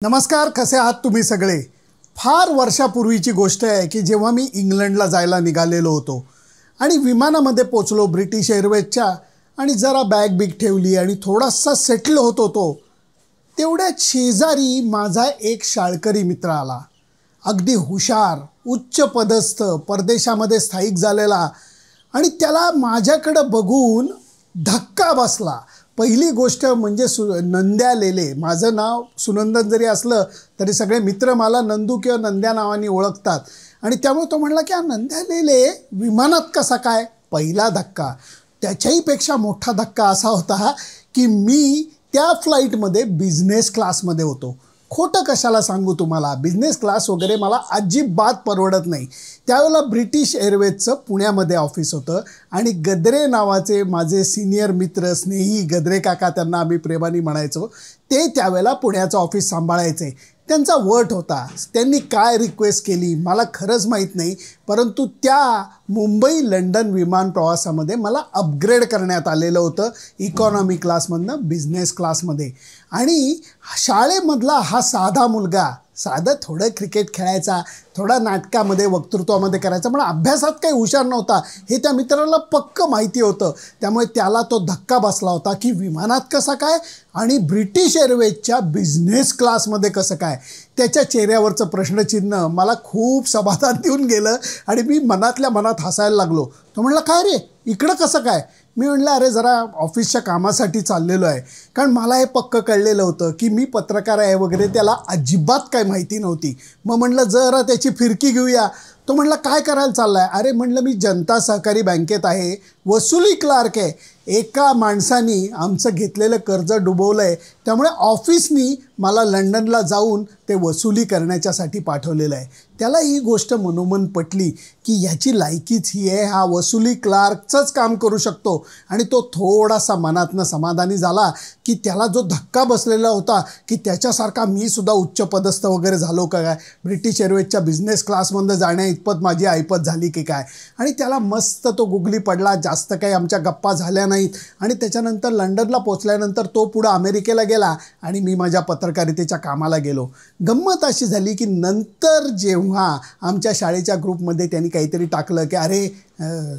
नमस्कार, कसे आहात तुम्ही सगळे? फार वर्षापूर्वीची गोष्ट आहे की जेव्हा मी इंग्लंडला जायला निघालेलो होतो आणि विमानामध्ये पोचलो ब्रिटिश एअरवेजच्या आणि जरा बॅग बिग ठेवली आणि थोडासा सेटल होत होतो. तेवढ्यात शेजारी माझा एक शाळकरी मित्र आला. अगदी हुशार, उच्च पदस्थ, परदेशामध्ये स्थायिक झालेला. आणि त्याला माझ्याकडं बघून धक्का बसला. पहिली गोष्ट म्हणजे नंद्या लेले. माझं नाव सुनंदन जरी असलं तरी सगळे मित्र मला नंदू किंवा नंद्या नावाने ओळखतात. आणि त्यामुळे तो म्हणला की हा नंद्या लेले विमानात कसा काय? पहिला धक्का. त्याच्याही पेक्षा मोठा धक्का असा होता की मी त्या फ्लाईटमध्ये बिझनेस क्लासमध्ये होतो. खोटं कशाला सांगू तुम्हाला, बिझनेस क्लास वगैरे मला अजिबात परवडत नाही. त्यावेळेला ब्रिटिश एअरवेजचं पुण्यामध्ये ऑफिस होतं आणि गद्रे नावाचे माझे सिनियर मित्र, स्नेही गद्रे काका त्यांना आम्ही प्रेमाने म्हणायचो, ते त्यावेळेला पुण्याचं ऑफिस सांभाळायचे. त्यांचा वट होता. त्यांनी काय रिक्वेस्ट केली मला खरंच माहीत नाही, परंतु त्या मुंबई लंडन विमान प्रवासामध्ये मला अपग्रेड करण्यात आलेलं होतं इकॉनॉमी क्लासमधनं बिझनेस क्लासमध्ये. आणि शाळेमधला हा साधा मुलगा, साधं थोडं क्रिकेट खेळायचा, थोडा नाटकामध्ये वक्तृत्वामध्ये करायचा, पण अभ्यासात काही हुशार नव्हता हे त्या मित्राला पक्क माहिती होतं. त्यामुळे त्याला तो धक्का बसला होता की विमानात कसा काय आणि ब्रिटिश एअरवेजच्या बिझनेस क्लासमध्ये कसं काय. त्याच्या चेहऱ्यावरचं प्रश्नचिन्ह मला खूप समाधान देऊन गेलं आणि मी मनातल्या मनात हसायला लागलो. तो म्हणला, काय रे इकडं कसं काय? मी म्हणलं, अरे जरा ऑफिसच्या कामासाठी चाललेलो आहे. कारण मला हे पक्क कळलेलं होतं की मी पत्रकार आहे वगैरे, त्याला अजिबात काय माहिती नव्हती. मग म्हणलं जरा त्याची फिरकी घेऊया. तो म्हणला, काय करायला चालला आहे? अरे म्हणलं, मी जनता सहकारी बँकेत आहे, वसुली क्लार्क आहे. एका माणसानी आमचं घेतलेलं कर्ज डुबवलं आहे, त्यामुळे ऑफिसनी मला लंडनला जाऊन ते वसुली करण्याच्यासाठी पाठवलेलं आहे. त्याला ही गोष्ट मनोमन पटली की ह्याची लायकीच ही आहे, हा वसुली क्लार्कचंच काम करू शकतो. आणि तो थोडासा मनातनं समाधानी झाला की त्याला जो धक्का बसलेला होता की त्याच्यासारखा मी सुद्धा उच्च पदस्थ वगैरे झालो का काय, ब्रिटिश एअरवेजच्या बिझनेस क्लासमध्ये जाण्या इतपत माझी ऐपत झाली की काय. आणि त्याला मस्त तो गुगली पडला. जास्त काही आमच्या गप्पा झाल्या नाहीत. आणि त्याच्यानंतर लंडनला पोचल्यानंतर तो पुढं अमेरिकेला गेला आणि मी माझ्या पत्रकारितेच्या कामाला गेलो. गंमत अशी झाली की नंतर जेव्हा आमच्या शाळेच्या ग्रुपमध्ये त्यांनी काहीतरी टाकलं की अरे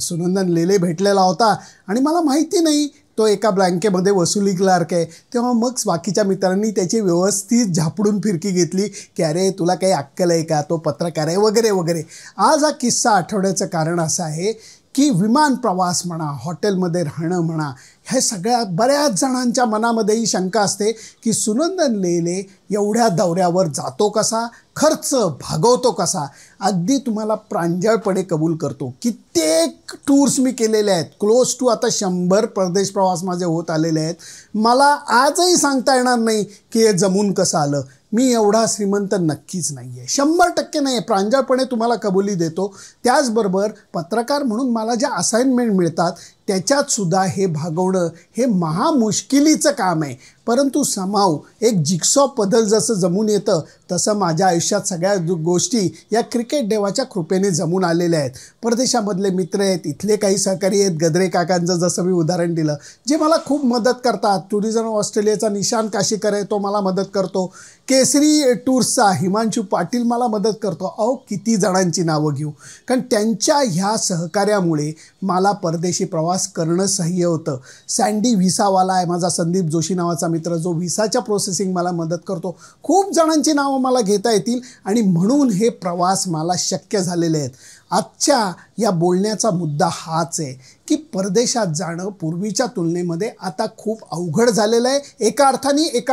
सुनंदन लेले भेटलेला होता आणि मला माहिती नाही तो एका बँकेमध्ये वसुली क्लार्क आहे, तेव्हा मग बाकीच्या मित्रांनी त्याची व्यवस्थित झापडून फिरकी घेतली की अरे तुला काही अक्कल आहे का, तो पत्रकार आहे वगैरे वगैरे. आज हा किस्सा आठवड्याचं कारण असं आहे की विमान प्रवास म्हणा, हॉटेलमध्ये राहणं म्हणा, हे सगळ्या बऱ्याच जणांच्या मनामध्ये ही शंका असते की सुनंदन लेले एवढ्या दौऱ्यावर जातो कसा, खर्च भागवतो कसा. अगदी तुम्हाला प्रांजळपणे कबूल करतो, कित्येक टूर्स मी केलेले आहेत, क्लोज टू आता 100 परदेश प्रवास माझे होत आलेले आहेत. मला आजही सांगता येणार नाही की हे जमून कसं आलं. मी एवढा श्रीमंत नक्कीच नाही आहे, 100% नाही आहे, प्रांजळपणे तुम्हाला कबुली देतो. त्याचबरोबर पत्रकार म्हणून मला ज्या असाइनमेंट मिळतात त्याच्यातसुद्धा हे भागवणं हे महामुश्किलीचं काम आहे. परंतु समाव एक जिक्सॉ पझल जसं जमून येतं तसं माझ्या आयुष्यात सगळ्या गोष्टी या क्रिकेट देवाच्या कृपेने जमून आलेल्या आहेत. परदेशामधले मित्र आहेत, इथले काही सहकारी आहेत, गद्रे काकांचं जसं मी उदाहरण दिलं, जे मला खूप मदत करतात. टुरिझम ऑस्ट्रेलियाचा निशान काशीकर आहे, तो मला मदत करतो. केसरी टूर्सचा हिमांशू पाटील मला मदत करतो. अहो किती जणांची नावं घेऊ, कारण त्यांच्या ह्या सहकार्यामुळे मला परदेशी प्रवास करणं सह्य होतं. सँडी व्हिसावाला आहे माझा, संदीप जोशी नावाचा मित्र, जो व्हिसाच्या प्रोसेसिंग मला मदत करतो. खूप जणांची नावं मला घेता येतील आणि म्हणून हे प्रवास मला शक्य झालेले आहेत. आजच्या या बोलण्याचा मुद्दा हाच आहे की परदेशात जाणं पूर्वीच्या तुलनेमध्ये आता खूप अवघड झालेलं आहे. एका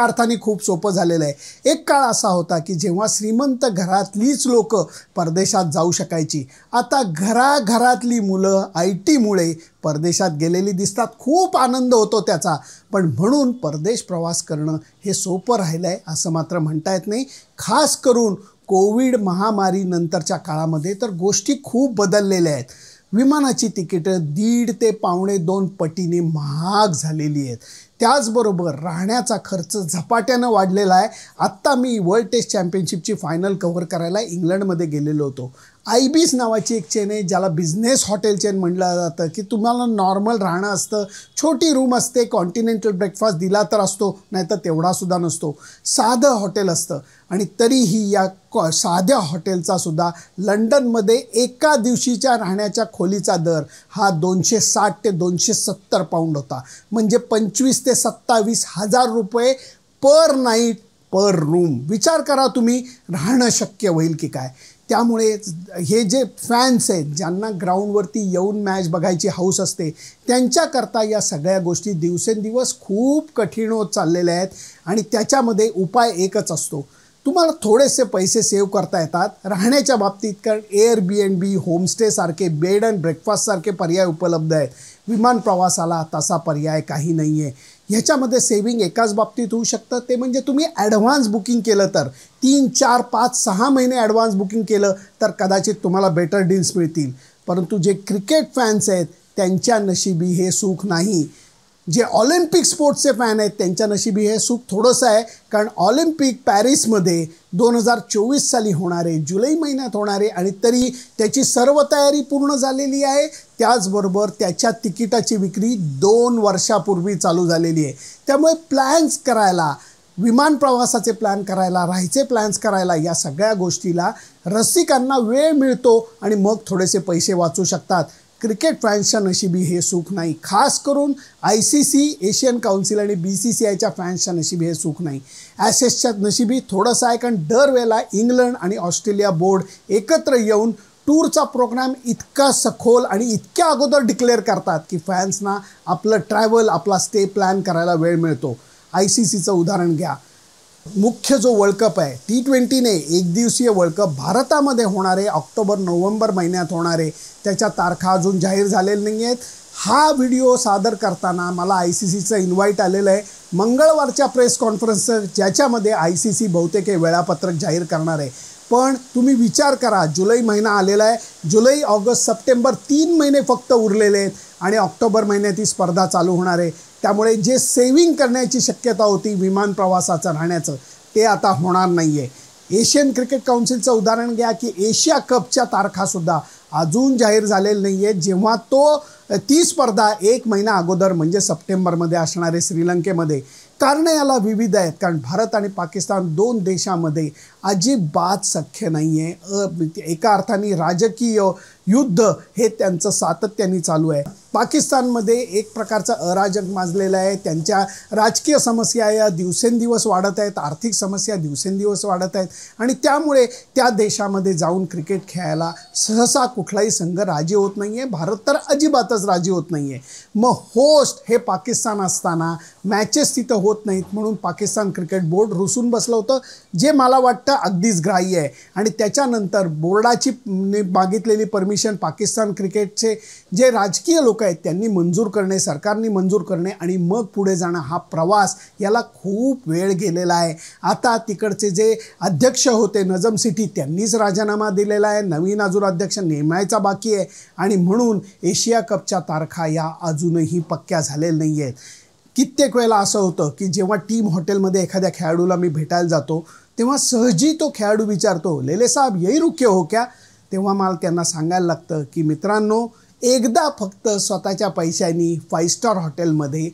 अर्थाने खूप सोपं झालेलं आहे. एक काळ असा होता की जेव्हा श्रीमंत घरातलीच लोकं परदेशात जाऊ शकायची. आता घराघरातली मुलं IT मुळे परदेशात गेलेली दिसतात. खूप आनंद होतो त्याचा, पण म्हणून परदेश प्रवास करणं हे सोपं राहिलं आहे असं मात्र म्हणता येत नाही. खास करून कोविड महामारीनंतरच्या काळामध्ये तर गोष्टी खूप बदललेल्या आहेत. विमानाची तिकीटं 1.5 ते 1.25 पटीने महाग झालेली आहेत. त्याचबरोबर राहण्याचा खर्च झपाट्यानं वाढलेला आहे. आत्ता मी वर्ल्ड टेस्ट चॅम्पियनशिपची फायनल कव्हर करायला इंग्लंडमध्ये गेलेलो होतो. आयबीस नावाची एक चेन आहे, ज्याला बिझनेस हॉटेल चेन म्हटलं जातं, की तुम्हाला नॉर्मल राहणं असतं, छोटी रूम असते, कॉन्टिनेंटल ब्रेकफास्ट दिला तर असतो, नाहीतर तेवढासुद्धा नसतो, साधं हॉटेल असतं. आणि तरीही या साध्या हॉटेलचा सुद्धा लंडनमध्ये एका दिवशीच्या राहण्याच्या खोलीचा दर हा 260 ते 270 पाऊंड होता, म्हणजे 25 ते 27 हजार रुपये पर नाईट पर रूम. विचार करा तुम्ही, राहणं शक्य होईल की काय. त्यामुळे हे जे फॅन्स आहेत, ज्यांना ग्राउंडवरती येऊन मॅच बघायची हौस असते, त्यांच्याकरता या सगळ्या गोष्टी दिवसेंदिवस खूप कठीण होत चाललेल्या आहेत. आणि त्याच्यामध्ये उपाय एकच असतो, तुम्हाला थोडेसे पैसे सेव्ह करता येतात राहण्याच्या बाबतीत, कारण एअरबीएनबी, होमस्टेसारखे बेड अँड ब्रेकफास्टसारखे पर्याय उपलब्ध आहेत. विमान प्रवासाला तसा पर्याय काही नाही आहे. ह्याच्यामध्ये सेविंग एकाच बाबतीत होऊ शकतं, ते म्हणजे तुम्ही ॲडव्हान्स बुकिंग केलं तर 3, 4, 5, 6 महिने ॲडव्हान्स बुकिंग केलं तर कदाचित तुम्हाला बेटर डील्स मिळतील. परंतु जे क्रिकेट फॅन्स आहेत त्यांच्या नशिबी हे सुख नाही. जे ऑलिम्पिक स्पोर्ट्सचे फॅन आहेत त्यांच्या नशिबी हे सुख थोडंसं आहे, कारण ऑलिम्पिक पॅरिसमध्ये 2024 साली होणारे, जुलै महिन्यात होणारे, आणि तरी त्याची सर्व तयारी पूर्ण झालेली आहे. त्याचबरोबर त्याच्या तिकिटाची विक्री 2 वर्षापूर्वी चालू झालेली आहे. त्यामुळे प्लॅन्स करायला, विमान प्रवासाचे प्लॅन करायला, राहायचे प्लॅन्स करायला, या सगळ्या गोष्टीला रसिकांना वेळ मिळतो आणि मग थोडेसे पैसे वाचू शकतात. क्रिकेट फॅन्सच्या नशिबी हे सुख नाही. खास करून ICC, एशियन काउन्सिल आणि BCCIच्या फॅन्सच्या नशिबी हे सुख नाही. ॲसेसच्या नशिबी थोडंसं आहे, कारण दरवेळेला इंग्लंड आणि ऑस्ट्रेलिया बोर्ड एकत्र येऊन टूरचा प्रोग्राम इतका सखोल आणि इतक्या अगोदर डिक्लेअर करतात की फॅन्सना आपलं ट्रॅव्हल, आपला स्टे प्लॅन करायला वेळ मिळतो. ICCचं उदाहरण घ्या. मुख्य जो वर्ल्ड कप आहे, T20 एक दिवसीय वर्ल्ड कप भारतामध्ये होणारे, ऑक्टोबर-नोव्हेंबर महिन्यात होणारे, त्याच्या तारखा अजून जाहीर झालेल्या नाही आहेत. हा व्हिडिओ सादर करताना मला ICCचं इन्व्हाइट आलेलं आहे मंगळवारच्या प्रेस कॉन्फरन्सचं, ज्याच्यामध्ये ICC बहुतेक हे वेळापत्रक जाहीर करणार आहे. पण तुम्ही विचार करा, जुलै महिना आलेला आहे, जुलै, ऑगस्ट, सप्टेंबर 3 महिने फक्त उरलेले आहेत आणि ऑक्टोबर महिन्यात ही स्पर्धा चालू होणार आहे. त्यामुळे जे सेव्हिंग करण्याची शक्यता होती विमान प्रवासाचं, राहण्याचं, ते आता होणार नाही आहे. एशियन क्रिकेट काउन्सिलचं उदाहरण घ्या की एशिया कपच्या तारखासुद्धा अजून जाहीर झालेल्या नाही आहेत, जेव्हा ती स्पर्धा 1 महिना अगोदर म्हणजे सप्टेंबरमध्ये असणार आहे श्रीलंकेमध्ये. कारणं याला विविध आहेत, कारण भारत आणि पाकिस्तान 2 देशामध्ये अजिबात सख्य नाही आहे. एका अर्थाने राजकीय युद्ध हे त्यांचं सातत्याने चालू आहे. पाकिस्तानमध्ये एक प्रकारचा अराजक माजलेला आहे. त्यांच्या राजकीय समस्या या दिवसेंदिवस वाढत आहेत, आर्थिक समस्या दिवसेंदिवस वाढत आहेत, आणि त्यामुळे त्या देशामध्ये जाऊन क्रिकेट खेळायला सहसा कुठलाही संघ राजी होत नाही आहे. भारत तर अजिबातच राजी होत नाही आहे. मग होस्ट हे पाकिस्तान असताना मॅचेस तिथं होत नाहीत म्हणून पाकिस्तान क्रिकेट बोर्ड रुसून बसलं होतं, जे मला वाटतं अगदीच ग्राह्य आहे. आणि त्याच्यानंतर बोर्डाची मागितलेली परमिशन पाकिस्तान क्रिकेटचे जे राजकीय लोक आहेत त्यांनी मंजूर करणे, सरकारने मंजूर करणे, आणि मग पुढे जाणं, हा प्रवास याला खूप वेळ गेलेला आहे. आता तिकडचे जे अध्यक्ष होते नजम सिटी, त्यांनीच राजीनामा दिलेला आहे, नवीन अजून अध्यक्ष नेमायचा बाकी आहे, आणि म्हणून एशिया कपच्या तारखा या अजूनही पक्क्या झालेल्या नाही आहेत. कित्येक वेळेला असं होतं की जेव्हा टीम हॉटेलमध्ये एखाद्या खेळाडूला मी भेटायला जातो तेव्हा सहजी तो खेळाडू विचारतो, लेले साहब यही रुके हो क्या? तेव्हा मला त्यांना सांगायला लागतं की मित्रांनो, एकदा फक्त स्वतःच्या पैशांनी 5 स्टार हॉटेलमध्ये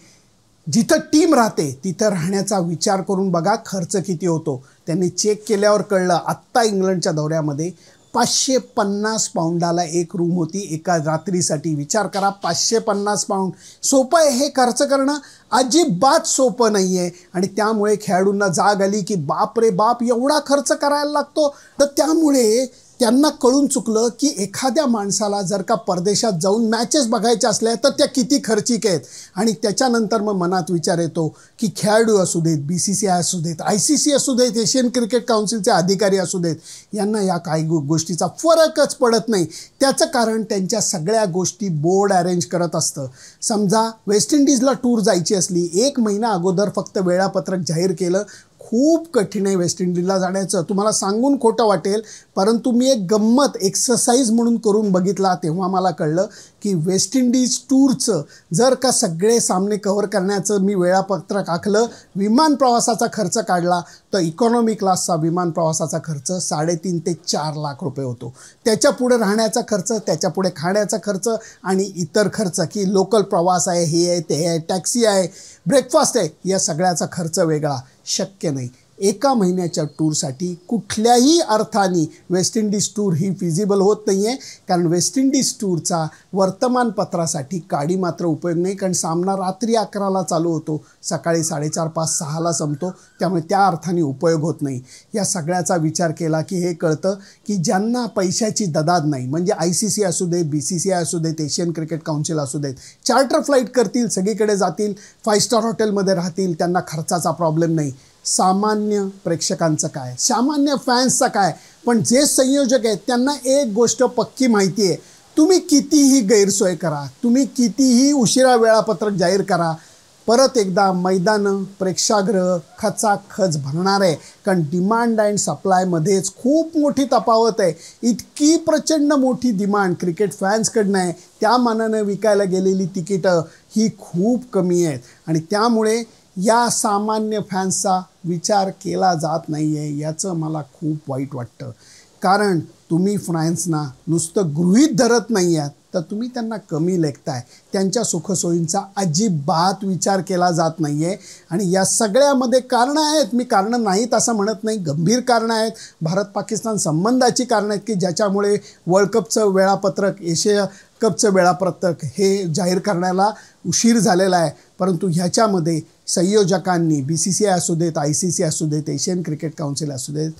जिथं टीम राहते तिथं राहण्याचा विचार करून बघा खर्च किती होतो. त्यांनी चेक केल्यावर कळलं, आत्ता इंग्लंडच्या दौऱ्यामध्ये 550 पाऊंडाला एक रूम होती एका रात्रीसाठी. विचार करा, 550 पाऊंड. सोपं आहे हे खर्च करणं? अजिबात सोपं नाही आहे. आणि त्यामुळे खेळाडूंना जाग आली की बाप रे बाप, एवढा खर्च करायला लागतो. तर त्यामुळे त्यांना कळून चुकलं की एखाद्या माणसाला जर का परदेशात जाऊन मॅचेस बघायच्या असल्या तर त्या किती खर्चिक आहेत. आणि त्याच्यानंतर मग मनात विचार येतो की खेळाडू असू देत, BCCI असू देत, ICC असू देत, एशियन क्रिकेट काउन्सिलचे अधिकारी असू देत, यांना या काही गोष्टीचा फरकच पडत नाही. त्याचं कारण त्यांच्या सगळ्या गोष्टी बोर्ड अरेंज करत असतं. समजा वेस्ट इंडिजला टूर जायची असली, 1 महिना अगोदर फक्त वेळापत्रक जाहीर केलं, खूप कठीण आहे वेस्ट इंडिजला जाण्याचं. तुम्हाला सांगून खोटं वाटेल, परंतु मी एक गंमत एक्सरसाइज म्हणून करून बघितला. तेव्हा मला कळलं की वेस्ट इंडिज टूरचं जर का सगळे सामने कव्हर करण्याचं मी वेळापत्रक आखलं, विमान प्रवासाचा खर्च काढला, तर इकॉनॉमी क्लासचा विमान प्रवासाचा खर्च 3.5 ते 4 लाख रुपये होतो. त्याच्या पुढे राहण्याचा खर्च, त्याच्या पुढे खाण्याचा खर्च आणि इतर खर्च की लोकल प्रवास आहे, हे आहे, ते आहे, टॅक्सी आहे, ब्रेकफास्ट आहे, या सगळ्याचा खर्च वेगळा. शक्य नाही. एका महिन्याच्या टूरसाठी कुठल्याही अर्थाने वेस्ट इंडिज टूर ही फिजिबल होत नाही आहे. कारण वेस्ट इंडिज टूरचा वर्तमानपत्रासाठी काडी मात्र उपयोग नाही. कारण सामना रात्री 11ला चालू होतो, सकाळी 4:30, 5, 6ला संपतो. त्यामुळे त्या अर्थाने उपयोग होत नाही. या सगळ्याचा विचार केला की हे कळतं की ज्यांना पैशाची ददाद नाही, म्हणजे ICC असू दे, BCCI असू देत, एशियन क्रिकेट काउन्सिल असू देत, चार्टर फ्लाईट करतील, सगळीकडे जातील, 5 स्टार हॉटेलमध्ये राहतील, त्यांना खर्चाचा प्रॉब्लेम नाही. सामान्य प्रेक्षकांचं काय, सामान्य फॅन्सचं काय? पण जे संयोजक आहेत त्यांना एक गोष्ट पक्की माहिती आहे, तुम्ही कितीही गैरसोय करा, तुम्ही कितीही उशिरा वेळापत्रक जाहीर करा, परत एकदा मैदानं, प्रेक्षागृह खचाखच भरणार आहे. कारण डिमांड अँड सप्लायमध्येच खूप मोठी तफावत आहे. इतकी प्रचंड मोठी डिमांड क्रिकेट फॅन्सकडनं आहे, त्या मानानं विकायला गेलेली तिकीटं ही खूप कमी आहेत. आणि त्यामुळे या सामान्य फॅन्सचा विचार केला जात नाही आहे. याचं मला खूप वाईट वाटतं. कारण तुम्ही फॅन्सना नुसतं गृहीत धरत नाही आहात, तर तुम्ही त्यांना कमी लेखताय. त्यांच्या सुखसोयींचा अजिबात विचार केला जात नाही आहे. आणि या सगळ्यामध्ये कारणं आहेत, मी कारणं नाहीत असं म्हणत नाही, गंभीर कारणं आहेत. भारत-पाकिस्तान संबंधाची कारणं आहेत की ज्याच्यामुळे वर्ल्ड कपचं वेळापत्रक, एशिया कपचं वेळापत्रक हे जाहीर करण्याला उशीर झालेला आहे. परंतु ह्याच्यामध्ये संयोजकांनी, BCCI असू देत, ICC असू देत, एशियन क्रिकेट काउन्सिल असू देत,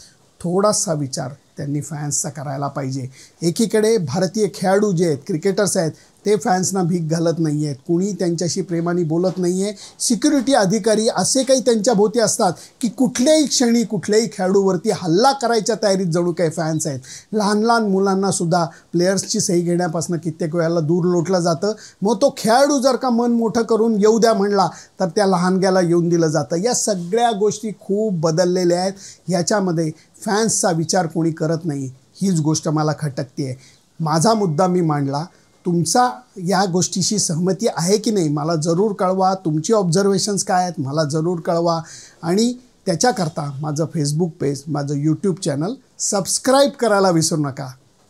थोडासा विचार त्यांनी फॅन्सचा करायला पाहिजे. एकीकडे भारतीय खेळाडू जे आहेत, क्रिकेटर्स आहेत, ते फॅन्सना भीक घालत नाही आहेत, कुणी त्यांच्याशी प्रेमाने बोलत नाही आहे. सिक्युरिटी अधिकारी असे काही त्यांच्या भोवती असतात की कुठल्याही क्षणी कुठल्याही खेळाडूवरती हल्ला करायच्या तयारीत जणू काही फॅन्स आहेत. लहान लहान मुलांनासुद्धा प्लेयर्सची सही घेण्यापासून कित्येक वेळेला दूर लोटलं जातं. मग तो खेळाडू जर का मन मोठं करून येऊ द्या म्हणला, तर त्या लहानग्याला येऊन दिलं जातं. या सगळ्या गोष्टी खूप बदललेल्या आहेत. ह्याच्यामध्ये फॅन्सचा विचार कोणी करत नाही, हीच गोष्ट मला खटकते आहे. माझा मुद्दा मी मांडला, तुमचा या गोष्टीशी सहमती आहे की नाही मला जरूर कळवा. तुमची ऑब्झर्वेशन्स काय आहेत मला जरूर कळवा. आणि त्याच्याकरता माझं फेसबुक पेज, माझं यूट्यूब चॅनल सबस्क्राईब करायला विसरू नका.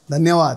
धन्यवाद.